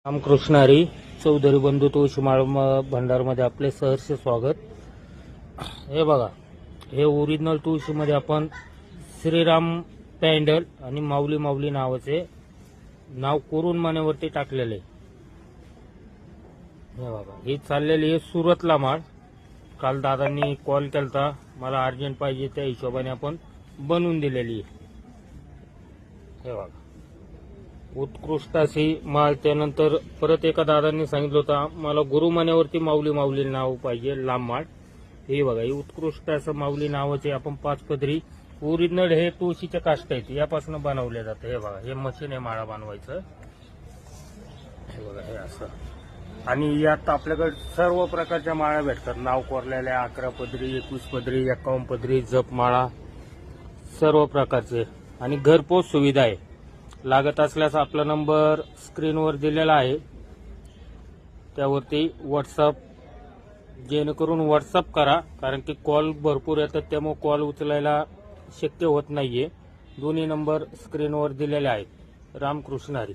रामकृष्ण हरी चौधरी बंधू तुळशीमाळ भंडारमध्ये आपले सहर्ष स्वागत। हे बघा, हे ओरिजिनल तुळशीमध्ये आपण श्रीराम पॅन्डल आणि माऊली माऊली नावाचे नाव कोरून मानेवरती टाकलेले। हे बघा, ही चाललेली आहे सुरतला माळ। काल दादांनी कॉल केलता, मला अर्जंट पाहिजे, त्या हिशोबाने आपण बनवून दिलेली आहे। हे बघा, उत्कृष्ट अशी माळ। त्यानंतर परत एका दादांनी सांगितलं होतं मला गुरुमान्यावरती माऊली माऊली नाव पाहिजे, लांब माळ। हे बघा, ही उत्कृष्ट असं माऊली नावाचे आपण 5 पदरी ओरिजिनल हे तुळशीचे काष्ट आहेत, यापासून बनवले जाते। हे बघा, हे मशीन आहे माळा बनवायचं। हे बघा, हे असं। आणि यात आपल्याकडे सर्व प्रकारच्या माळा भेटतात, नाव कोरलेल्या 11 पदरी, 21 पदरी, 51 पदरी, जप माळा, सर्व प्रकारचे। आणि घरपोच सुविधा आहे। लागत असल्यास आपला नंबर स्क्रीनवर दिलेला आहे, त्यावरती व्हॉट्सअप, जेणेकरून व्हॉट्सअप करा, कारण की कॉल भरपूर येतात, त्यामुळे कॉल उचलायला शक्य होत नाहीये। दोन्ही नंबर स्क्रीनवर दिलेले आहेत। रामकृष्ण हरी।